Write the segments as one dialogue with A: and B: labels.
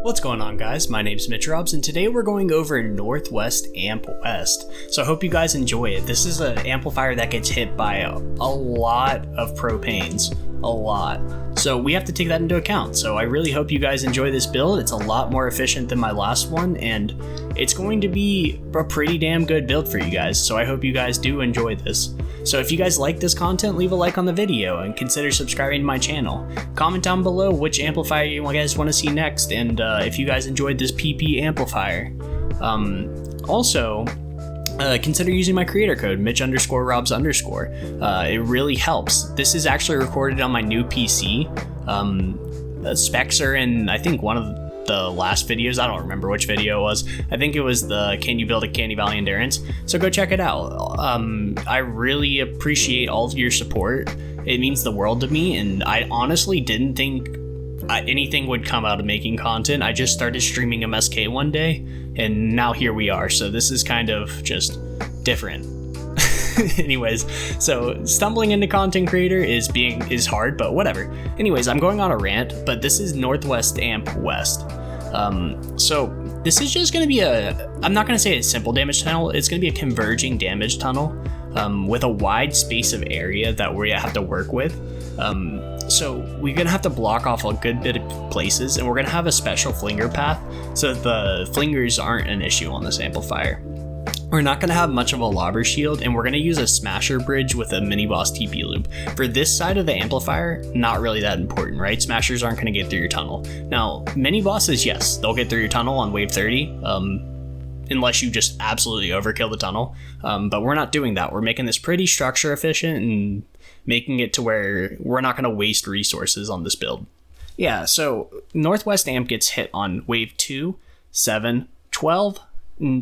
A: What's going on, guys? My name's Mitch Robs, and today we're going over Northwest Amp West. So I hope you guys enjoy it. This is an amplifier that gets hit by a lot of propanes. A lot. So we have to take that into account. So I really hope you guys enjoy this build. It's a lot more efficient than my last one, and it's going to be a pretty damn good build for you guys. So I hope you guys do enjoy this. So if you guys like this content, leave a like on the video and consider subscribing to my channel. Comment down below which amplifier you guys want to see next, and if you guys enjoyed this PP amplifier. Consider using my creator code, Mitch_Robs_. It really helps. This is actually recorded on my new PC. The specs are in, I think, one of the last videos. I don't remember which video it was. I think it was the Can You Build a Canny Valley Endurance? So go check it out. I really appreciate all of your support. It means the world to me, and I honestly didn't think anything would come out of making content. I just started streaming MSK one day, and now here we are. So this is kind of just different. Anyways, so stumbling into content creator is hard, but whatever. Anyways, I'm going on a rant, but this is Northwest Amp West. So this is just going to be I'm not going to say a simple damage tunnel. It's going to be a converging damage tunnel with a wide space of area that we have to work with. So we're going to have to block off a good bit of places, and we're going to have a special flinger path so that the flingers aren't an issue on this amplifier. We're not going to have much of a lobber shield, and we're going to use a smasher bridge with a mini boss TP loop. For this side of the amplifier, not really that important, right? Smashers aren't going to get through your tunnel. Now, mini bosses, yes, they'll get through your tunnel on wave 30, unless you just absolutely overkill the tunnel. But we're not doing that. We're making this pretty structure efficient and making it to where we're not going to waste resources on this build. Yeah, so Northwest Amp gets hit on wave 2, 7, 12,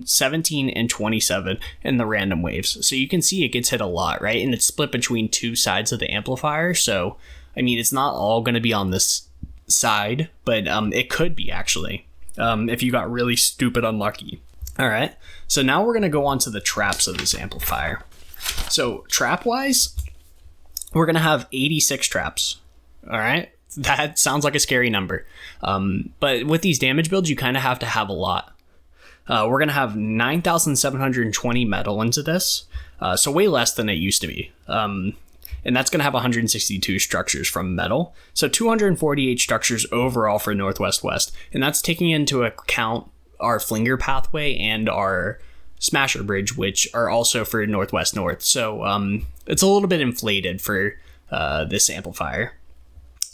A: 17 and 27 in the random waves. So you can see it gets hit a lot, right? And it's split between two sides of the amplifier. So, I mean, it's not all going to be on this side, but it could be actually, if you got really stupid unlucky. All right. So now we're going to go on to the traps of this amplifier. So trap wise, we're going to have 86 traps. All right. That sounds like a scary number. But with these damage builds, you kind of have to have a lot. We're going to have 9,720 metal into this, so way less than it used to be. And that's going to have 162 structures from metal, so 248 structures overall for Northwest West. And that's taking into account our flinger pathway and our smasher bridge, which are also for Northwest North. So it's a little bit inflated for this amplifier.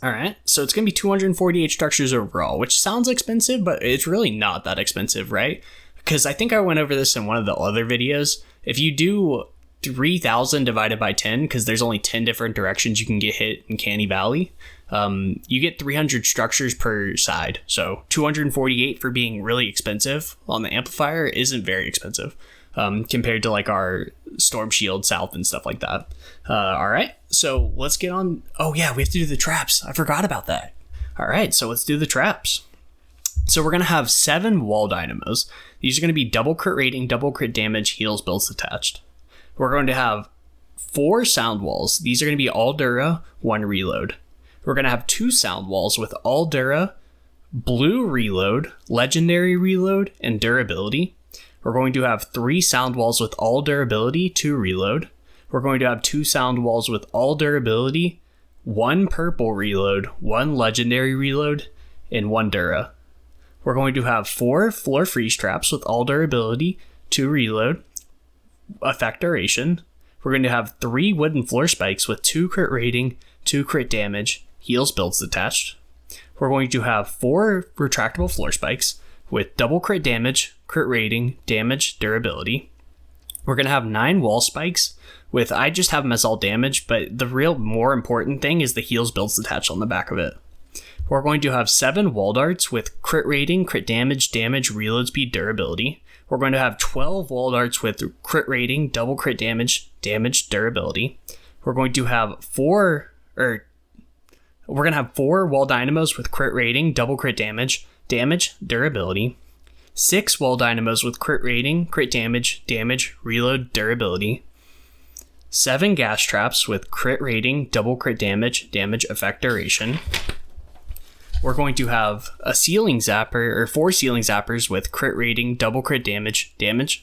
A: All right, so it's going to be 248 structures overall, which sounds expensive, but it's really not that expensive, right? Because I think I went over this in one of the other videos. If you do 3,000 divided by 10, because there's only 10 different directions you can get hit in Canny Valley, you get 300 structures per side. So 248 for being really expensive on the amplifier isn't very expensive compared to like our Storm Shield South and stuff like that. All right, so let's get on. Oh yeah, we have to do the traps. I forgot about that. All right, so let's do the traps. So we're going to have 7 wall dynamos. These are going to be double crit rating, double crit damage, heals, builds attached. We're going to have 4 sound walls. These are going to be all Dura, 1 reload. We're going to have 2 sound walls with all Dura, blue reload, legendary reload, and durability. We're going to have 3 sound walls with all durability, 2 reload. We're going to have 2 sound walls with all durability, 1 purple reload, 1 legendary reload, and 1 Dura. We're going to have 4 floor freeze traps with all durability, 2 reload, effect duration. We're going to have 3 wooden floor spikes with 2 crit rating, 2 crit damage, heals, builds attached. We're going to have 4 retractable floor spikes with double crit damage, crit rating, damage, durability. We're going to have 9 wall spikes with, I just have them as all damage, but the real more important thing is the heals, builds attached on the back of it. We're going to have 7 wall darts with crit rating, crit damage, damage, reload speed, durability. We're going to have 12 wall darts with crit rating, double crit damage, damage, durability. We're going to have 4 wall dynamos with crit rating, double crit damage, damage, durability. 6 wall dynamos with crit rating, crit damage, damage, reload, durability. 7 gas traps with crit rating, double crit damage, damage, effect duration. we're going to have a ceiling zapper, or 4 ceiling zappers with crit rating, double crit damage,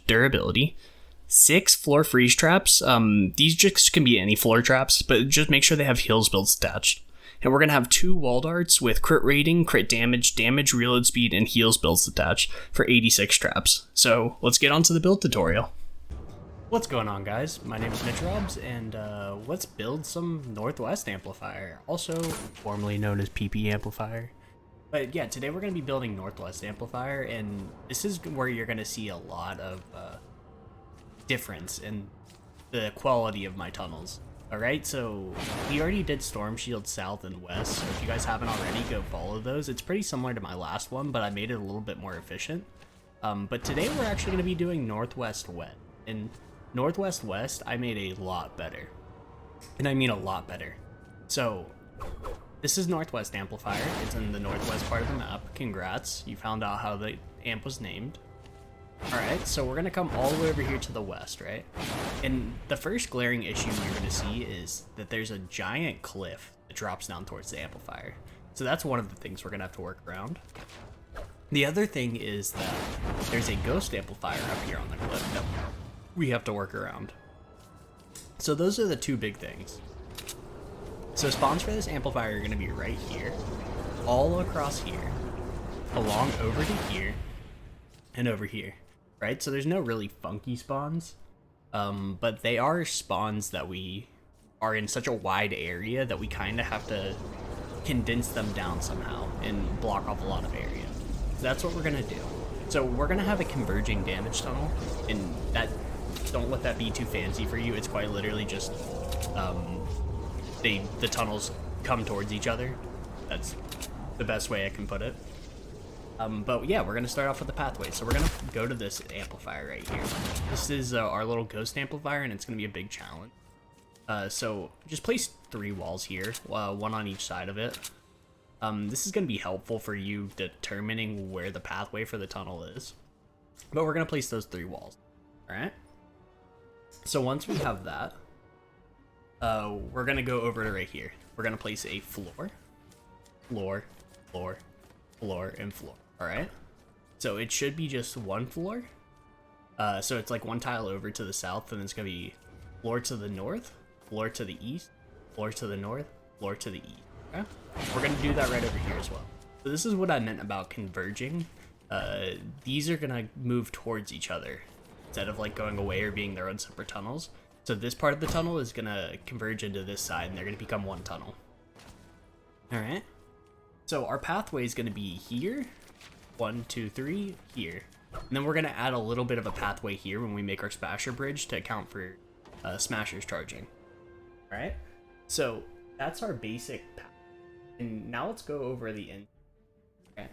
A: durability, 6 floor freeze traps. These just can be any floor traps, but just make sure they have heals builds attached. And we're going to have 2 wall darts with crit rating, crit damage, reload speed, and heals builds attached for 86 traps. So let's get on to the build tutorial. What's going on, guys? My name is Mitch Robs, and let's build some Northwest Amplifier, also formerly known as PP Amplifier. But yeah, today we're going to be building Northwest Amplifier, and this is where you're going to see a lot of difference in the quality of my tunnels. Alright, so we already did Storm Shield South and West, so if you guys haven't already, go follow those. It's pretty similar to my last one, but I made it a little bit more efficient. But today we're actually going to be doing Northwest West, and Northwest West, I made a lot better. And I mean a lot better. So, this is Northwest Amplifier. It's in the northwest part of the map. Congrats, you found out how the amp was named. Alright, so we're going to come all the way over here to the west, right? And the first glaring issue you're going to see is that there's a giant cliff that drops down towards the amplifier. So that's one of the things we're going to have to work around. The other thing is that there's a ghost amplifier up here on the cliff that we have to work around. So those are the 2 big things. So spawns for this amplifier are going to be right here, all across here, along over to here, and over here, right? So there's no really funky spawns, but they are spawns that we are in such a wide area that we kind of have to condense them down somehow and block off a lot of area. So that's what we're going to do. So we're going to have a converging damage tunnel, and that, don't let that be too fancy for you. It's quite literally just the tunnels come towards each other. That's the best way I can put it. But yeah, we're going to start off with the pathway. So we're going to go to this amplifier right here. This is our little ghost amplifier, and it's going to be a big challenge. So just place 3 walls here, 1 on each side of it. This is going to be helpful for you determining where the pathway for the tunnel is. But we're going to place those 3 walls. Alright? So once we have that, we're going to go over to right here. We're going to place a floor, and floor. Alright? So it should be just 1 floor. So it's like 1 tile over to the south, and it's going to be floor to the north, floor to the east, floor to the north, floor to the east. Okay? We're going to do that right over here as well. So this is what I meant about converging. These are going to move towards each other instead of like going away or being their own separate tunnels. So this part of the tunnel is going to converge into this side, and they're going to become 1 tunnel. Alright? So our pathway is going to be here, 1, 2, 3, here. And then we're going to add a little bit of a pathway here when we make our Smasher Bridge to account for Smashers charging. Alright? So that's our basic path. And now let's go over the end. Okay.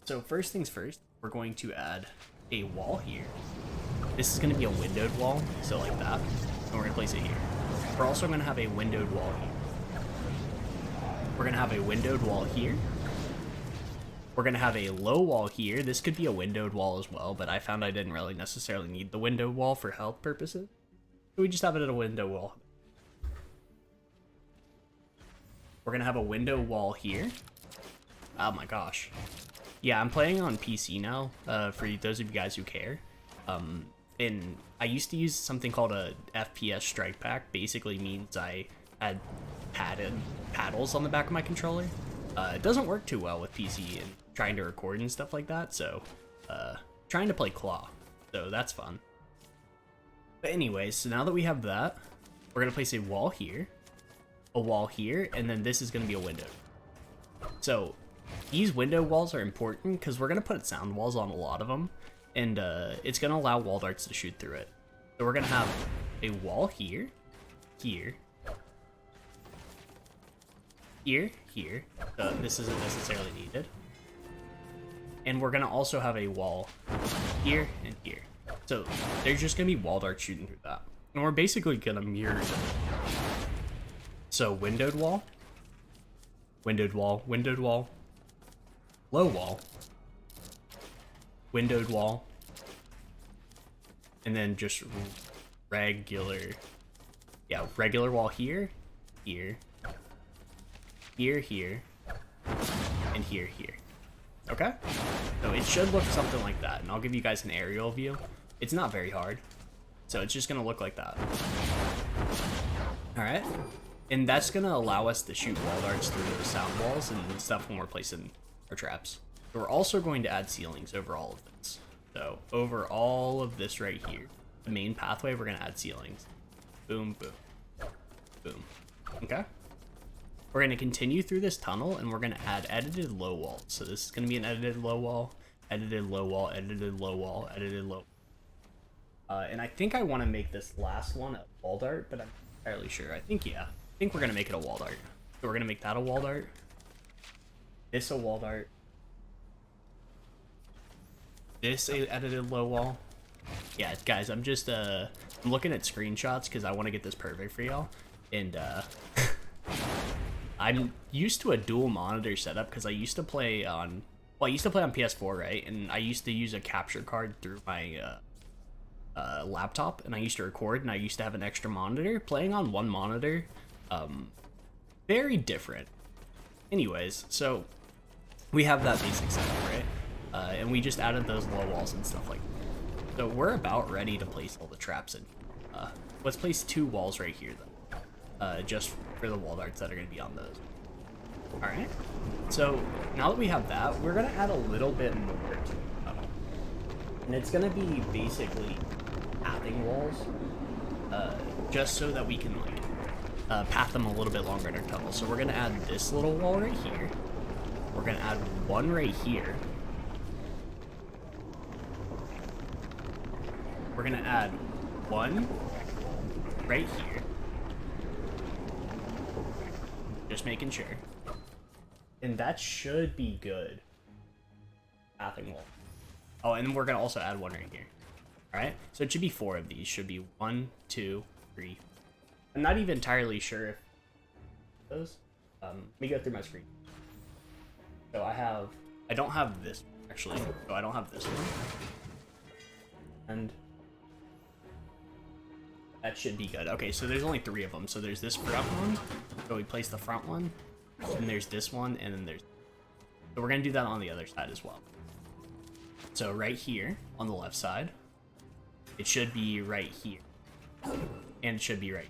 A: So first things first, we're going to add a wall here. This is going to be a windowed wall, so like that. And we're going to place it here. We're also going to have a windowed wall here. We're going to have a windowed wall here. We're going to have a low wall here. This could be a windowed wall as well, but I found I didn't really necessarily need the window wall for health purposes. So we just have it at a window wall. We're going to have a window wall here. Oh my gosh. Yeah, I'm playing on PC now, for those of you guys who care. And I used to use something called a FPS strike pack. Basically means I had paddles on the back of my controller. It doesn't work too well with PC and trying to record and stuff like that, so trying to play claw, so that's fun. But anyways, so now that we have that, we're going to place a wall here, and then this is going to be a window. So these window walls are important because we're going to put sound walls on a lot of them, and it's going to allow wall darts to shoot through it. So we're going to have a wall here, here, this isn't necessarily needed. And we're going to also have a wall here and here. So there's just going to be wall darts shooting through that. And we're basically going to mirror them. So windowed wall, windowed wall, windowed wall, low wall, windowed wall, and then just regular, regular wall here, here, here, here, and here. Okay? So it should look something like that, and I'll give you guys an aerial view. It's not very hard. So it's just gonna look like that. Alright? And that's gonna allow us to shoot wall darts through those sound walls and stuff when we're placing our traps. We're also going to add ceilings over all of this. So over all of this right here, the main pathway, we're gonna add ceilings. Boom, boom, boom. Okay? We're gonna continue through this tunnel and we're gonna add edited low walls. So this is gonna be an edited low wall, edited low wall, edited low wall, edited low. And I think I wanna make this last one a wall dart, but I'm not entirely sure. I think we're gonna make it a wall dart. So we're gonna make that a wall dart. This a wall dart. This a edited low wall. Yeah, guys, I'm just I'm looking at screenshots because I want to get this perfect for y'all. And I'm used to a dual monitor setup because I used to play on PS4, right? And I used to use a capture card through my laptop, and I used to record, and I used to have an extra monitor. Playing on one monitor, very different. Anyways, so we have that basic setup, right? And we just added those low walls and stuff like that. So we're about ready to place all the traps in. Let's place 2 walls right here, though, just for the wall darts that are going to be on those. Alright, so now that we have that, we're going to add a little bit more to the tunnel. And it's going to be basically pathing walls, just so that we can path them a little bit longer in our tunnel. So we're going to add this little wall right here. We're going to add one right here. We're going to add one right here. Just making sure. And that should be good. Pathing wall. Oh, and we're going to also add one right here. Alright, so it should be 4 of these. Should be 1, 2, 3. I'm not even entirely sure if those. Let me go through my screen. So I don't have this one, actually. So I don't have this one. And that should be good. Okay, so there's only 3 of them. So there's this front one. So we place the front one. And there's this one, and then there's... So we're going to do that on the other side as well. So right here, on the left side, it should be right here. And it should be right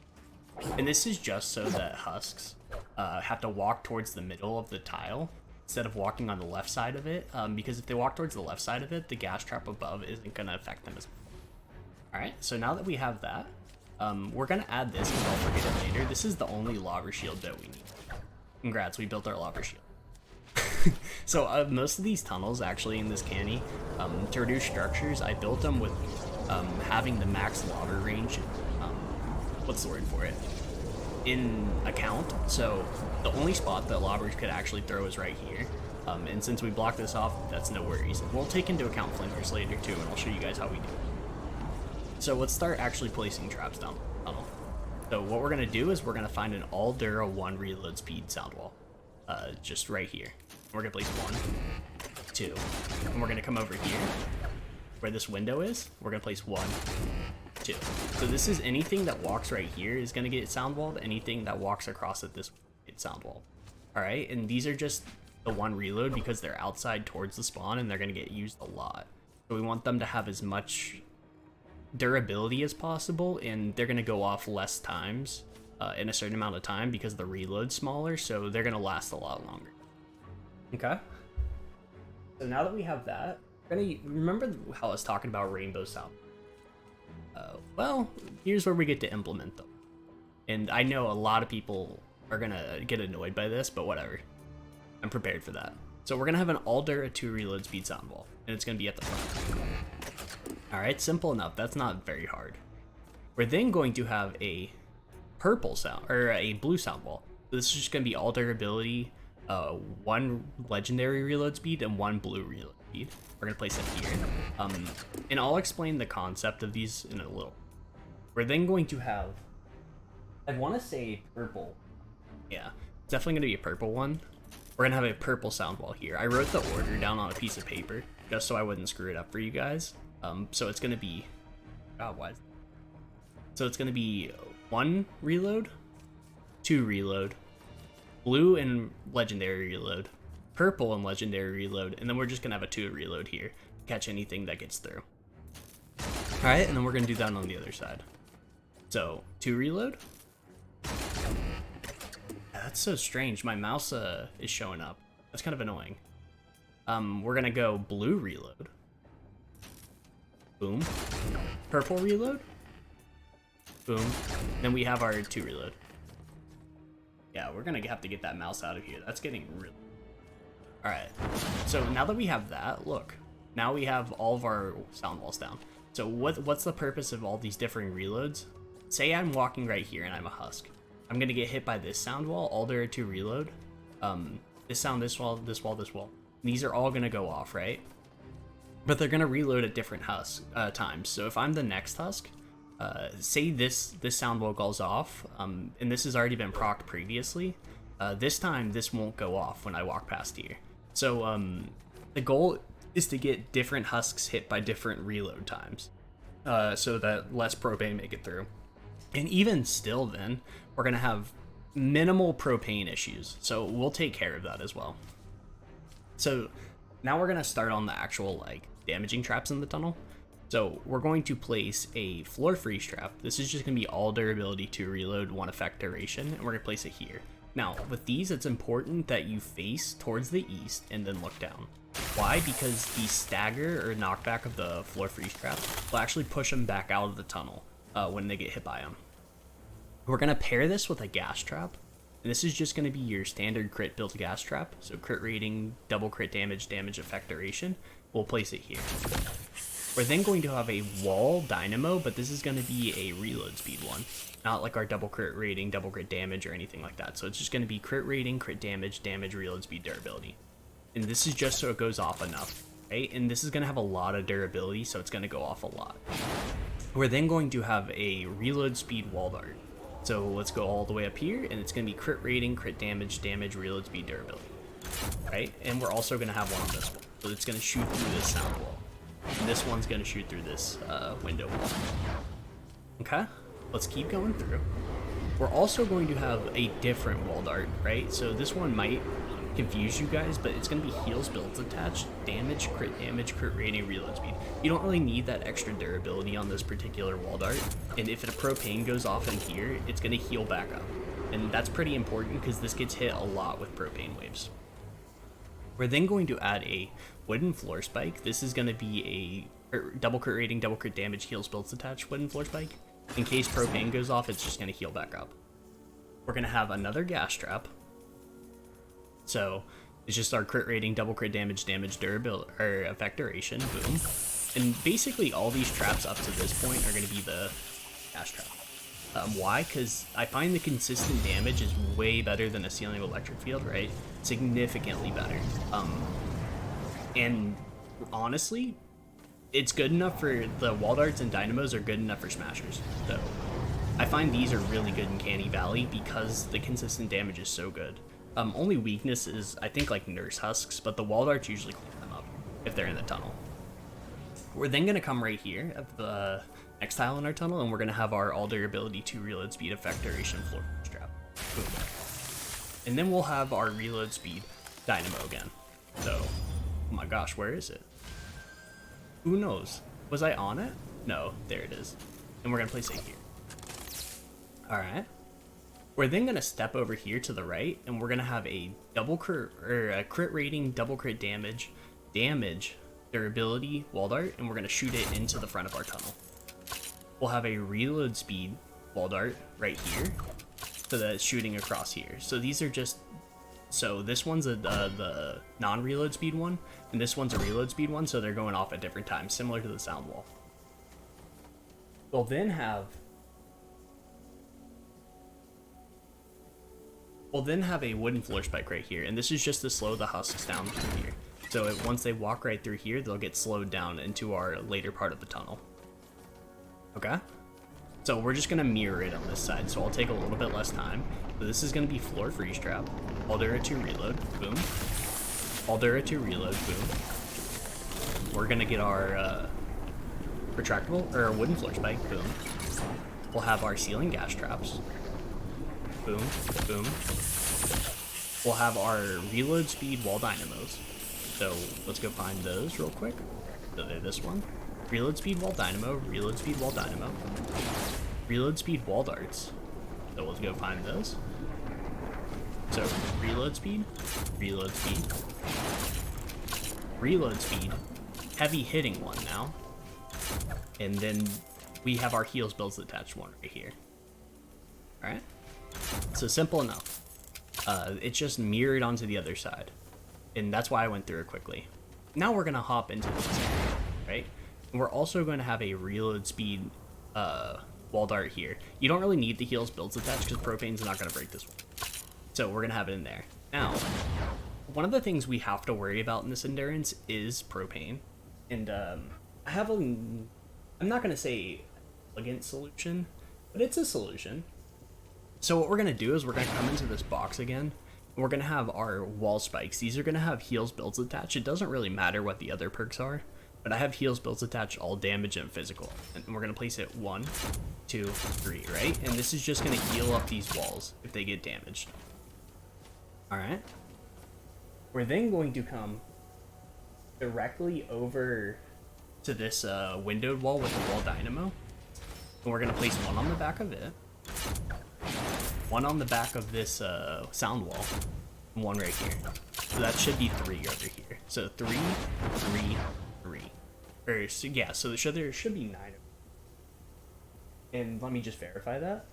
A: here. And this is just so that husks have to walk towards the middle of the tile instead of walking on the left side of it. Because if they walk towards the left side of it, the gas trap above isn't going to affect them as much. Alright, so now that we have that, we're going to add this, because I'll forget it later. This is the only lava shield that we need. Congrats, we built our lava shield. So most of these tunnels, actually, in this Canny, to reduce structures, I built them with having the max lava range, what's the word for it, in account. So the only spot that lobbers could actually throw is right here. And since we blocked this off, that's no worries. We'll take into account flinters later too, and I'll show you guys how we do it. So let's start actually placing traps down the tunnel. So what we're going to do is we're going to find an all Dura 1 reload speed sound wall. Just right here. We're going to place 1, 2, and we're going to come over here where this window is. We're going to place 1, 2. So this is anything that walks right here is going to get sound walled. Anything that walks across it, this gets sound walled. Alright, and these are just the 1 reload because they're outside towards the spawn and they're going to get used a lot. So we want them to have as much durability as possible, and they're going to go off less times in a certain amount of time because the reload's smaller, so they're going to last a lot longer. Okay, so now that we have that, we're gonna remember how I was talking about rainbow sound. Well, here's where we get to implement them, and I know a lot of people are gonna get annoyed by this, but whatever, I'm prepared for that. So we're gonna have an all Dura 2 reload speed sound wall, and it's gonna be at the front. Alright, simple enough. That's not very hard. We're then going to have a purple sound, or a blue sound wall. So this is just going to be all durability, 1 legendary reload speed, and 1 blue reload speed. We're going to place it here. And I'll explain the concept of these in a little. We're then going to have, I want to say purple. Yeah, it's definitely going to be a purple one. We're going to have a purple sound wall here. I wrote the order down on a piece of paper, just so I wouldn't screw it up for you guys. So it's gonna be, so it's gonna be 1 reload, 2 reload, blue and legendary reload, purple and legendary reload, and then we're just gonna have a 2 reload here, catch anything that gets through. All right, and then we're gonna do that on the other side. So 2 reload. That's so strange. My mouse is showing up. That's kind of annoying. We're gonna go blue reload. Boom. Purple reload. Boom. Then we have our 2 reload. Yeah, we're gonna have to get that mouse out of here. That's getting really... Alright, so now that we have that, look. Now we have all of our sound walls down. So what's the purpose of all these differing reloads? Say I'm walking right here and I'm a husk. I'm gonna get hit by this sound wall, all there are 2 reload. This sound, this wall, this wall, this wall. These are all gonna go off, right? But they're gonna reload at different husk times. So if I'm the next husk, say this sound wall goes off, and this has already been procced previously, this time this won't go off when I walk past here. So the goal is to get different husks hit by different reload times, so that less propane make it through. And even still then, we're gonna have minimal propane issues, so we'll take care of that as well. So now we're gonna start on the actual like damaging traps in the tunnel. So we're going to place a floor freeze trap. This is just gonna be all durability, 2 reload, 1 effect duration, and we're gonna place it here. Now with these, it's important that you face towards the east and then look down. Why? Because the stagger or knockback of the floor freeze trap will actually push them back out of the tunnel when they get hit by them. We're gonna pair this with a gas trap. And this is just going to be your standard crit built gas trap. So crit rating, double crit damage, damage effect duration. We'll place it here. We're then going to have a wall dynamo, but this is going to be a reload speed one. Not like our double crit rating, double crit damage, or anything like that. So it's just going to be crit rating, crit damage, damage, reload speed, durability. And this is just so it goes off enough, right? And this is going to have a lot of durability, so it's going to go off a lot. We're then going to have a reload speed wall dart. So let's go all the way up here, and it's going to be crit rating, crit damage, damage, reload speed, durability. Right? And we're also going to have one on this one. So it's going to shoot through this sound wall. And this one's going to shoot through this window wall. Okay? Let's keep going through. We're also going to have a different wall dart, right? So this one might confuse you guys, but it's going to be heals builds attached, damage, crit rating, reload speed. You don't really need that extra durability on this particular wall dart, and if a propane goes off in here, it's going to heal back up, and that's pretty important because this gets hit a lot with propane waves. We're then going to add a wooden floor spike. This is going to be a double crit rating, double crit damage, heals builds attached wooden floor spike. In case propane goes off, it's just going to heal back up. We're going to have another gas trap. So it's just our crit rating, double crit damage, damage, durability, or effect duration, boom. And basically all these traps up to this point are going to be the gas trap. Why? Because I find the consistent damage is way better than a ceiling electric field, right? Significantly better. And honestly, it's good enough for the wall darts, and dynamos are good enough for smashers. So I find these are really good in Canny Valley because the consistent damage is so good. Only weakness is, I think, like nurse husks, but the wall darts usually clean them up if they're in the tunnel. We're then going to come right here at the next tile in our tunnel, and we're going to have our all durability 2 reload speed effect duration floor strap. Boom. And then we'll have our reload speed dynamo again. So, oh my gosh, where is it? Who knows? Was I on it? No, there it is. And we're going to place it here. Alright. We're then going to step over here to the right, and we're going to have a double crit, or a crit rating, double crit damage, durability wall dart, and we're going to shoot it into the front of our tunnel. We'll have a reload speed wall dart right here, so that it's shooting across here. So these are just, so this one's the non-reload speed one, and this one's a reload speed one, so they're going off at different times, similar to the sound wall. We'll then have a wooden floor spike right here, and this is just to slow the husks down through here. So once they walk right through here, they'll get slowed down into our later part of the tunnel. Okay? So we're just gonna mirror it on this side, so I'll take a little bit less time. So this is gonna be floor freeze trap, Aldura 2 reload, boom. Aldura 2 reload, boom. We're gonna get our retractable, or wooden floor spike, boom. We'll have our ceiling gas traps. Boom, boom. we'll have our reload speed wall dynamos. So let's go find those real quick. So they're this one. Reload speed wall dynamo, reload speed wall dynamo, reload speed wall darts. So let's go find those. So reload speed, reload speed, reload speed, heavy hitting one now. And then we have our heals builds attached one right here. Alright? So simple enough. It's just mirrored onto the other side. And that's why I went through it quickly. Now we're going to hop into this area, right? And we're also going to have a reload speed wall dart here. You don't really need the heals builds attached because propane's not going to break this one. So we're going to have it in there. Now, one of the things we have to worry about in this endurance is propane. And I have a, I'm not going to say elegant solution, but it's a solution. So what we're going to do is we're going to come into this box again. And we're going to have our wall spikes. These are going to have heals builds attached. It doesn't really matter what the other perks are, but I have heals builds attached, all damage and physical. And we're going to place it 1, 2, 3, right? And this is just going to heal up these walls if they get damaged. Alright. We're then going to come directly over to this windowed wall with the wall dynamo. And we're going to place one on the back of it. One on the back of this sound wall. And one right here. So that should be 3 over here. So 3, 3, 3. Or, so, yeah, so there should be 9. And let me just verify that.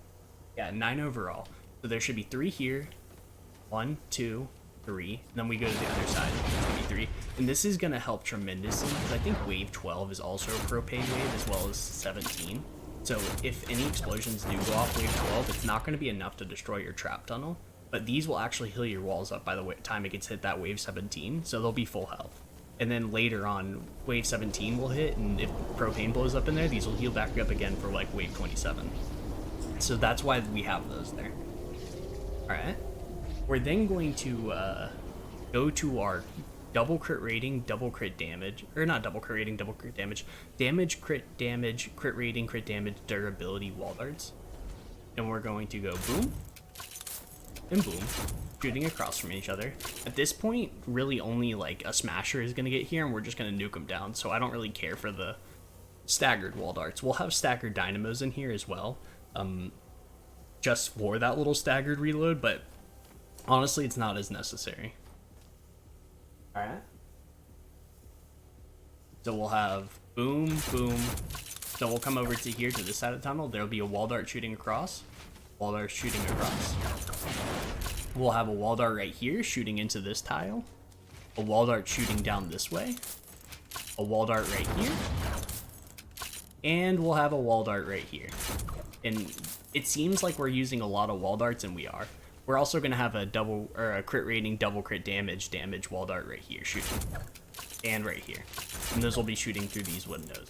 A: Yeah, 9 overall. So there should be 3 here. 1, 2, 3. And then we go to the other side. It's gonna be 3. And this is going to help tremendously because I think wave 12 is also a propane wave as well as 17. So if any explosions do go off wave 12, it's not going to be enough to destroy your trap tunnel. But these will actually heal your walls up by the time it gets hit that wave 17. So they'll be full health. And then later on, wave 17 will hit. And if propane blows up in there, these will heal back up again for like wave 27. So that's why we have those there. Alright. We're then going to go to our double crit rating, double crit damage, or not double crit rating, double crit damage, crit rating, crit damage, durability wall darts. And we're going to go boom and boom, shooting across from each other. At this point, really only like a smasher is going to get here and we're just going to nuke them down. So I don't really care for the staggered wall darts. We'll have staggered dynamos in here as well, just for that little staggered reload, but honestly, it's not as necessary. Alright. So we'll have boom, boom. So we'll come over to here to this side of the tunnel. There'll be a wall dart shooting across. Wall dart shooting across. We'll have a wall dart right here shooting into this tile. A wall dart shooting down this way. A wall dart right here. And we'll have a wall dart right here. And it seems like we're using a lot of wall darts, and we are. We're also going to have a double or a crit rating, double crit damage wall dart right here shooting. And right here. And those will be shooting through these windows.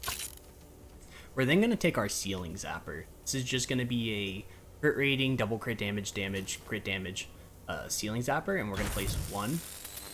A: We're then going to take our ceiling zapper. This is just going to be a crit rating, double crit damage, crit damage ceiling zapper. And we're going to place 1,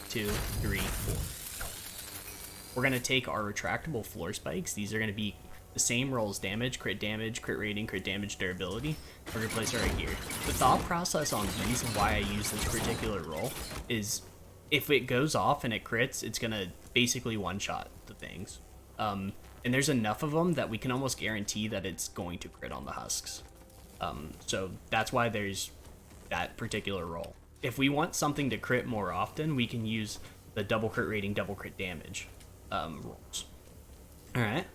A: 2, 3, 4. We're going to take our retractable floor spikes. These are going to be the same rolls: damage, crit rating, crit damage, durability. We're gonna place it right here. The thought process on these and why I use this particular roll is if it goes off and it crits, it's gonna basically one-shot the things. And there's enough of them that we can almost guarantee that it's going to crit on the husks. So that's why there's that particular roll. If we want something to crit more often, we can use the double crit rating, double crit damage rolls. Alright.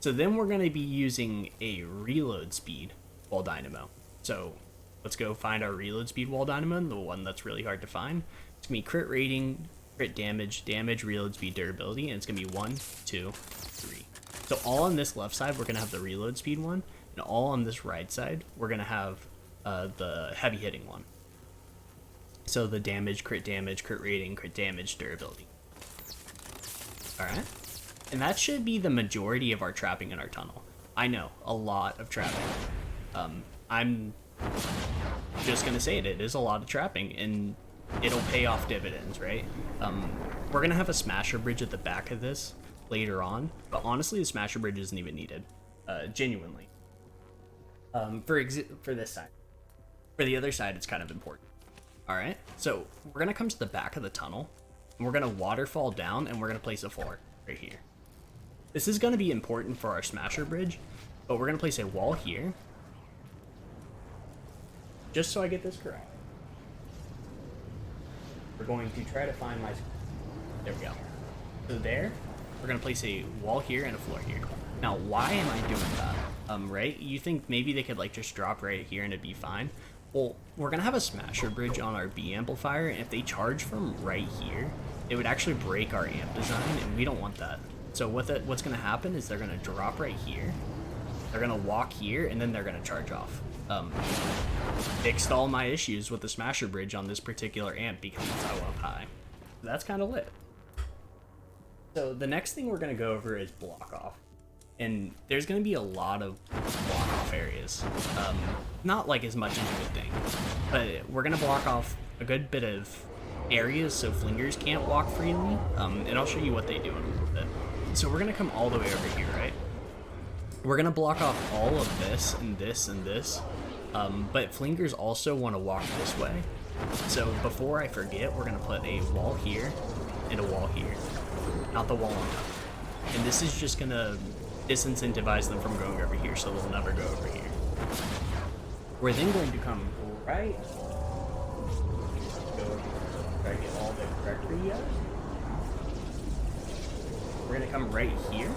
A: So then we're going to be using a reload speed wall dynamo. So let's go find our reload speed wall dynamo, the one that's really hard to find. It's going to be crit rating, crit damage, reload speed, durability, and it's going to be 1, 2, 3. So all on this left side, we're going to have the reload speed one, and all on this right side, we're going to have the heavy hitting one. So the damage, crit rating, crit damage, durability. Alright. And that should be the majority of our trapping in our tunnel. I know, a lot of trapping. I'm just gonna say it is a lot of trapping, and it'll pay off dividends, right? We're gonna have a smasher bridge at the back of this later on, but honestly, the smasher bridge isn't even needed, genuinely. For this side. For the other side, it's kind of important. All right, so we're gonna come to the back of the tunnel, and we're gonna waterfall down, and we're gonna place a floor right here. This is gonna be important for our smasher bridge, but we're gonna place a wall here, just so I get this correct. We're going to try to find my, there we go. So there, we're gonna place a wall here and a floor here. Now, why am I doing that? Right? You think maybe they could like just drop right here and it'd be fine? Well, we're gonna have a smasher bridge on our B amplifier, and if they charge from right here, it would actually break our amp design, and we don't want that. So what's gonna happen is they're gonna drop right here, they're gonna walk here, and then they're gonna charge off. Fixed all my issues with the smasher bridge on this particular amp because it's so up high. That's kind of lit. So the next thing we're gonna go over is block off. And there's going to be a lot of block off areas. Not like as much as you would think, but we're going to block off a good bit of areas so flingers can't walk freely, and I'll show you what they do in a little bit. So we're going to come all the way over here, right? We're going to block off all of this and this and this, but flingers also want to walk this way. So before I forget, we're going to put a wall here and a wall here, not the wall on top. And this is just going to disincentivize them from going over here, so they'll never go over here. We're then going to come right, try to get all the correct yet. We're gonna come right here,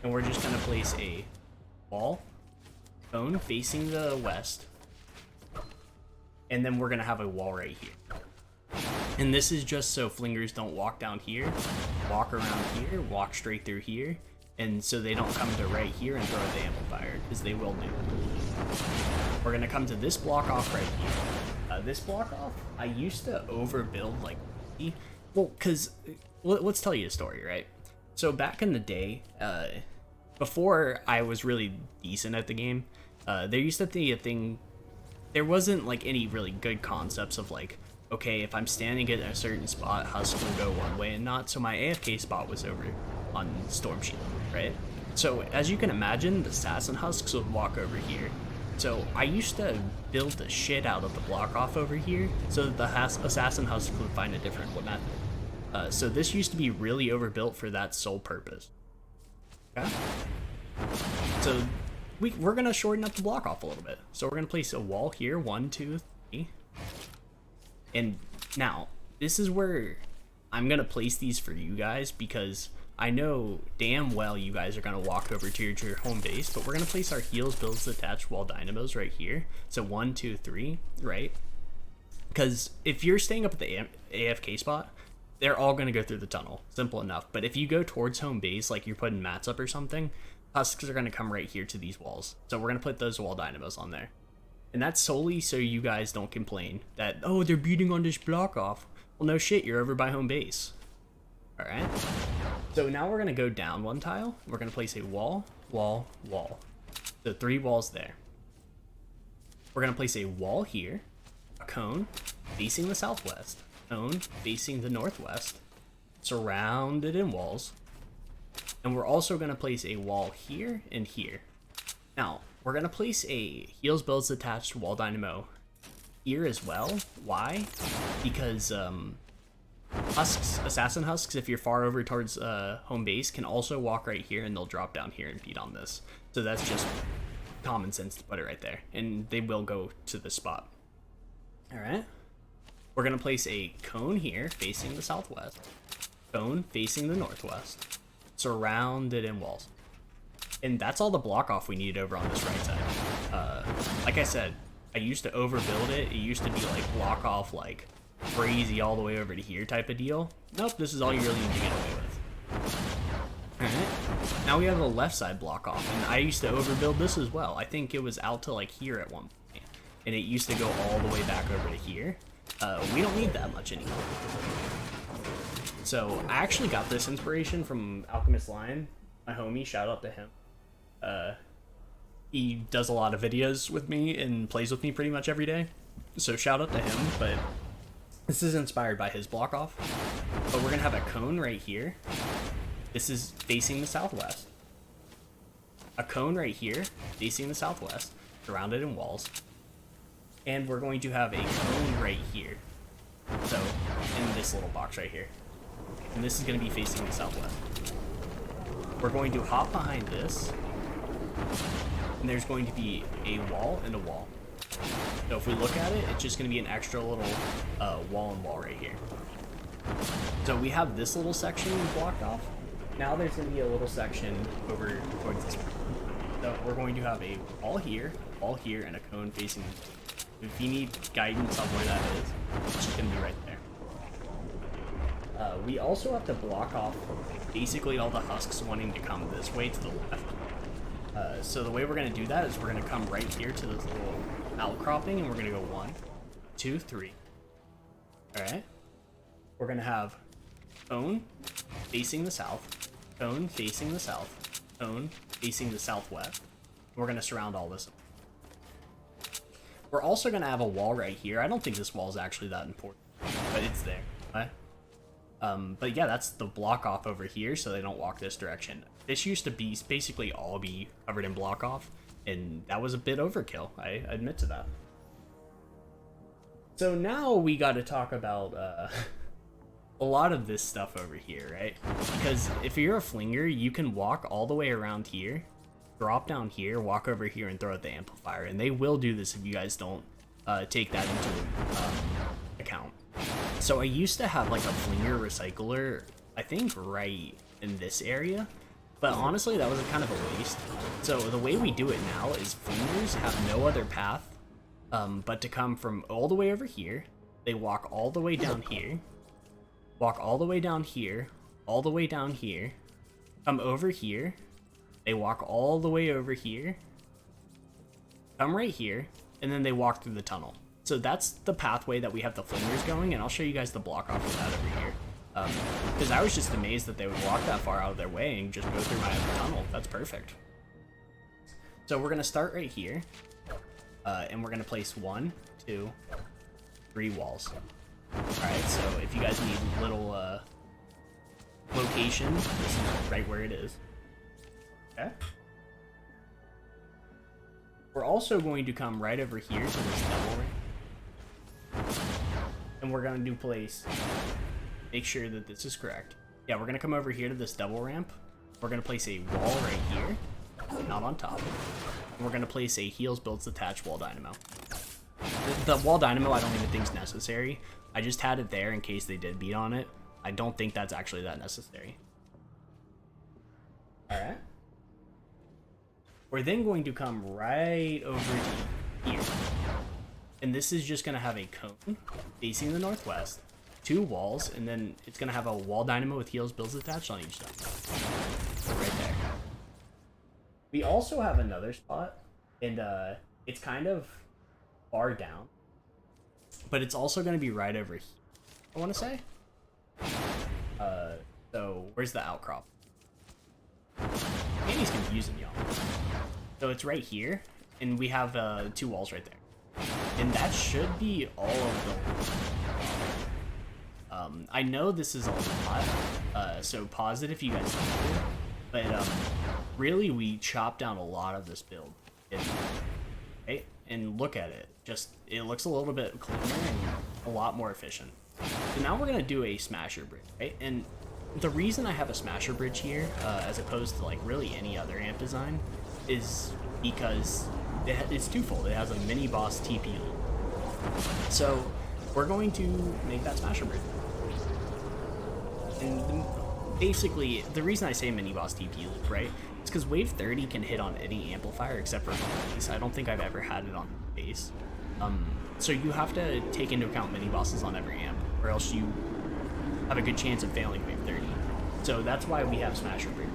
A: and we're just gonna place a wall, cone facing the west, and then we're gonna have a wall right here. And this is just so flingers don't walk down here, walk around here, walk straight through here, and so they don't come to right here and throw the amplifier, because they will do. We're going to come to this block off right here. This block off, I used to overbuild like, well, because let's tell you a story, right? So back in the day, before I was really decent at the game, there used to be a thing, there wasn't like any really good concepts of like, okay, if I'm standing at a certain spot, Husk will go one way and not. So my AFK spot was over on Storm Shield, right? So as you can imagine, the Assassin Husks would walk over here. So I used to build the shit out of the block off over here so that the Assassin Husks would find a different method. So this used to be really overbuilt for that sole purpose. Okay? So we're going to shorten up the block off a little bit. So we're going to place a wall here, 1, 2, 3. And now, this is where I'm going to place these for you guys, because I know damn well you guys are going to walk over to your home base, but we're going to place our heals, builds, attached wall dynamos right here. So 1, 2, 3, right? Because if you're staying up at the AFK spot, they're all going to go through the tunnel. Simple enough. But if you go towards home base, like you're putting mats up or something, husks are going to come right here to these walls. So we're going to put those wall dynamos on there. And that's solely so you guys don't complain that, oh, they're beating on this block off. Well, no shit, you're over by home base. All right. So now we're going to go down one tile. We're going to place a wall, wall, wall. So 3 walls there. We're going to place a wall here, a cone facing the southwest, cone facing the northwest, surrounded in walls. And we're also going to place a wall here and here. Now, we're going to place a heals, builds, attached wall dynamo here as well. Why? Because husks, assassin husks, if you're far over towards home base, can also walk right here and they'll drop down here and beat on this. So that's just common sense to put it right there. And they will go to this spot. All right. We're going to place a cone here facing the southwest, cone facing the northwest, surrounded in walls. And that's all the block off we need over on this right side. Like I said, I used to overbuild it. It used to be like block off like crazy all the way over to here type of deal. Nope, this is all you really need to get away with. Alright, now we have a left side block off, and I used to overbuild this as well. I think it was out to like here at one point, and it used to go all the way back over to here. We don't need that much anymore. So I actually got this inspiration from Alchemist Lion, my homie, shout out to him. He does a lot of videos with me and plays with me pretty much every day, so shout out to him. But this is inspired by his block off. But we're gonna have a cone right here. This is facing the southwest. A cone right here facing the southwest, surrounded in walls. And we're going to have a cone right here. So, in this little box right here. And this is going to be facing the southwest. We're going to hop behind this. And there's going to be a wall and a wall. So if we look at it, it's just going to be an extra little wall and wall right here. So we have this little section blocked off. Now there's going to be a little section over towards this. So we're going to have a wall here, and a cone facing. If you need guidance on where that is, it's just going to be right there. We also have to block off basically all the husks wanting to come this way to the left. So the way we're going to do that is we're going to come right here to this little outcropping, and we're going to go 1, 2, 3. Alright. We're going to have cone facing the south, cone facing the south, cone facing the southwest. We're going to surround all this. We're also going to have a wall right here. I don't think this wall is actually that important, but it's there. Okay? But yeah, that's the block off over here, so they don't walk this direction. This used to be basically all be covered in block off, and that was a bit overkill. I admit to that. So now we got to talk about a lot of this stuff over here, right? Because if you're a flinger, you can walk all the way around here, drop down here, walk over here, and throw out the amplifier. And they will do this if you guys don't take that into account. So I used to have like a flinger recycler, I think right in this area, but honestly that was kind of a waste. So the way we do it now is flingers have no other path but to come from all the way over here. They walk all the way down here, walk all the way down here, all the way down here, come over here, they walk all the way over here, come right here, and then they walk through the tunnel. So that's the pathway that we have the flingers going, and I'll show you guys the block off of that over here. Because I was just amazed that they would walk that far out of their way and just go through my tunnel. That's perfect. So we're going to start right here, and we're going to place 1, 2, 3 walls. Alright, so if you guys need little location, this is right where it is. Okay. We're also going to come right over here to this double ramp. And we're going to place, make sure that this is correct. Yeah, we're going to come over here to this double ramp. We're going to place a wall right here, not on top. And we're going to place a heels builds attached wall dynamo. The wall dynamo I don't even think is necessary. I just had it there in case they did beat on it. I don't think that's actually that necessary. Alright. We're then going to come right over to here. And this is just going to have a cone facing the northwest, 2 walls, and then it's going to have a wall dynamo with heels builds attached on each side. Right there. We also have another spot, and it's kind of far down, but it's also going to be right over here, I want to say. So where's the outcrop? Canny's confusing y'all. So it's right here, and we have 2 walls right there. And that should be all of the... I know this is a lot, so pause it if you guys need to. But really, we chopped down a lot of this build. Okay? And look at it. Just, it looks a little bit cleaner and a lot more efficient. So now we're going to do a smasher bridge, right? And the reason I have a smasher bridge here, as opposed to like really any other amp design, is because it's twofold. It has a mini boss TP loop. So we're going to make that smasher bridge. And basically, the reason I say mini boss TP loop, right, is because wave 30 can hit on any amplifier except for bass. I don't think I've ever had it on bass. So you have to take into account mini bosses on every amp, or else you have a good chance of failing wave 30. So that's why we have smasher bridge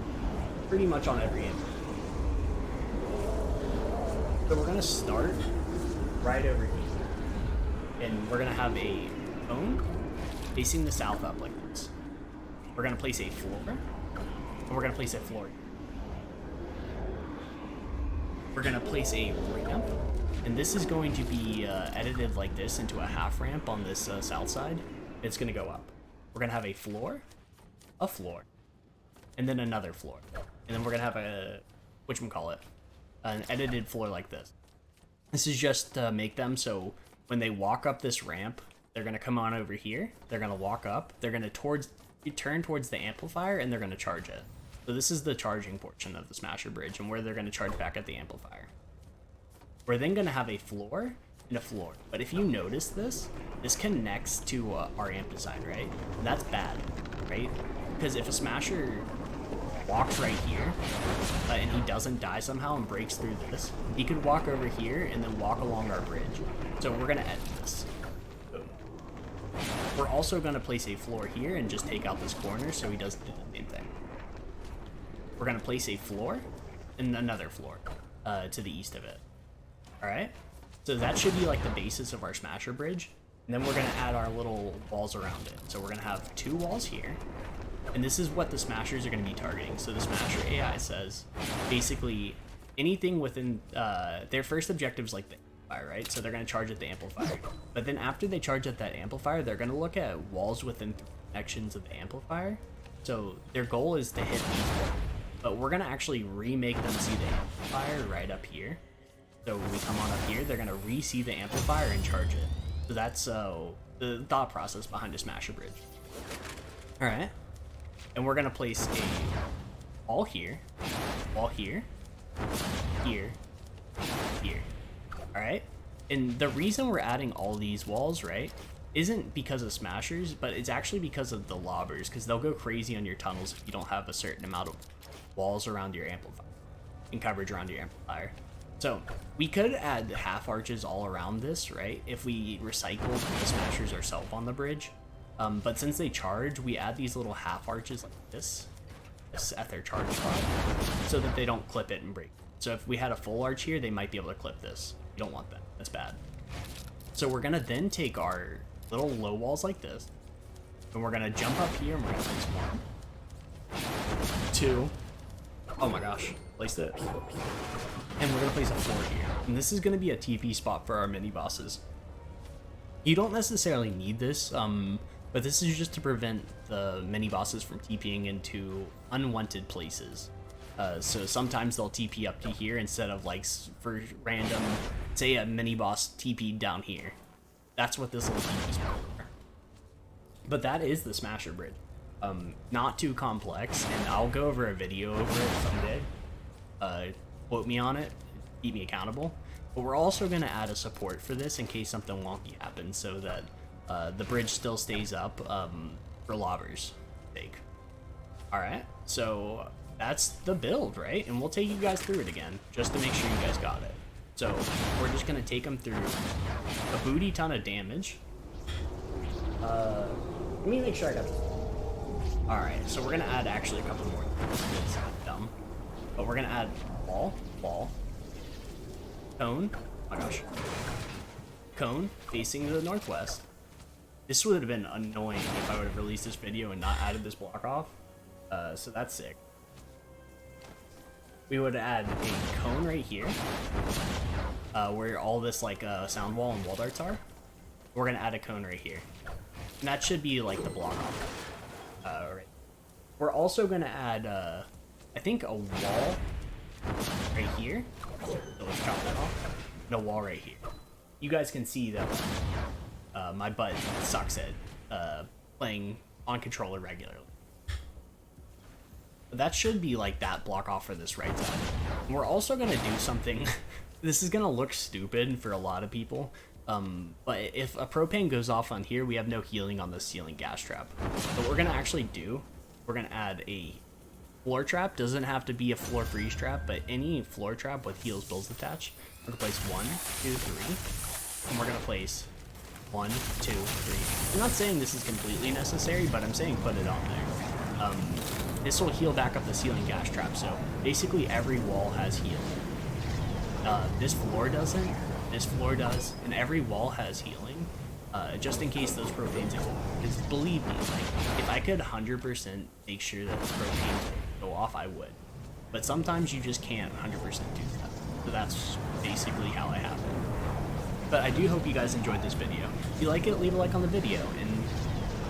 A: pretty much on every amp. So we're going to start right over here, and we're going to have a cone facing the south up like this. We're going to place a floor, and we're going to place a floor. We're going to place a ramp, and this is going to be edited like this into a half ramp on this south side. It's going to go up. We're going to have a floor, and then another floor. And then we're going to have a, whatchamacallit, an edited floor like this. This is just to make them so when they walk up this ramp, they're going to come on over here, they're going to walk up, they're going to turn towards the amplifier, and they're going to charge it. So this is the charging portion of the Smasher Bridge, and where they're going to charge back at the amplifier. We're then going to have a floor and a floor. But if you notice this connects to our amplifier, right? And that's bad, right? Because if a Smasher walks right here, and he doesn't die somehow and breaks through this, he could walk over here and then walk along our bridge. So we're going to end this. Boom. We're also going to place a floor here and just take out this corner so he doesn't do the same thing. We're going to place a floor and another floor to the east of it. Alright? So that should be like the basis of our Smasher Bridge. And then we're going to add our little walls around it. So we're going to have 2 walls here. And this is what the Smashers are going to be targeting. So the Smasher AI says, basically, anything within, their first objective is like the amplifier, right? So they're going to charge at the amplifier. But then after they charge at that amplifier, they're going to look at walls within connections of the amplifier. So their goal is to hit these walls. But we're going to actually remake them see the amplifier right up here. So when we come on up here, they're going to re-see the amplifier and charge it. So that's the thought process behind a Smasher Bridge. Alright. And we're going to place a wall here, here, here. Alright? And the reason we're adding all these walls, right, isn't because of Smashers, but it's actually because of the lobbers, because they'll go crazy on your tunnels if you don't have a certain amount of walls around your amplifier and coverage around your amplifier. So we could add half arches all around this, right, if we recycled the Smashers ourselves on the bridge. But since they charge, we add these little half arches like this at their charge spot so that they don't clip it and break. So if we had a full arch here, they might be able to clip this. You don't want that. That's bad. So we're going to then take our little low walls like this, and we're going to jump up here, and we're going to place 1, 2, oh my gosh, placed it. And we're going to place a floor here. And this is going to be a TP spot for our mini bosses. You don't necessarily need this, but this is just to prevent the mini bosses from TPing into unwanted places. So sometimes they'll TP up to here instead of like for random, say a mini boss TP down here. That's what this little TP spot is for. But that is the Smasher Bridge. Not too complex, and I'll go over a video over it someday. Quote me on it, keep me accountable. But we're also going to add a support for this in case something wonky happens so that the bridge still stays up for lobbers' sake. Alright, so that's the build, right? And we'll take you guys through it again just to make sure you guys got it. So we're just going to take them through a booty ton of damage. Let me make sure I got this. Alright, so we're going to add actually a couple more. It's dumb. But we're going to add wall, cone, oh my gosh, cone facing the northwest. This would have been annoying if I would have released this video and not added this block off, so that's sick. We would add a cone right here, where all this like sound wall and wall darts are. We're gonna add a cone right here, and that should be like the block off. Right. We're also gonna add, I think, a wall right here. So let's chop that off. And a wall right here. You guys can see that my butt sucks at playing on controller regularly. But that should be like that block off for this right side. And we're also gonna do something. This is gonna look stupid for a lot of people. But if a propane goes off on here, we have no healing on the ceiling gas trap. What we're gonna actually do, we're gonna add a floor trap. Doesn't have to be a floor freeze trap, but any floor trap with heals builds attached. We're gonna place 1, 2, 3, and we're gonna place 1, 2, 3. I'm not saying this is completely necessary, but I'm saying put it on there. This will heal back up the ceiling gas trap, so basically every wall has heal. This floor doesn't, this floor does, and every wall has healing, just in case those propanes go off. Because believe me, like, if I could 100% make sure that the propanes go off, I would. But sometimes you just can't 100% do that. So that's basically how I have it. But I do hope you guys enjoyed this video. If you like it, leave a like on the video, and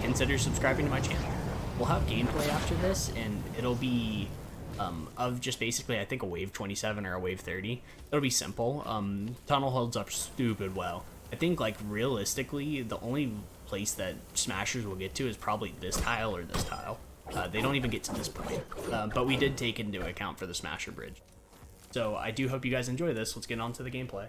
A: consider subscribing to my channel. We'll have gameplay after this, and it'll be of just basically, I think, a wave 27 or a wave 30. It'll be simple. Tunnel holds up stupid well. I think, like, realistically, the only place that smashers will get to is probably this tile or this tile. They don't even get to this point. But we did take into account for the smasher bridge. So I do hope you guys enjoy this. Let's get on to the gameplay.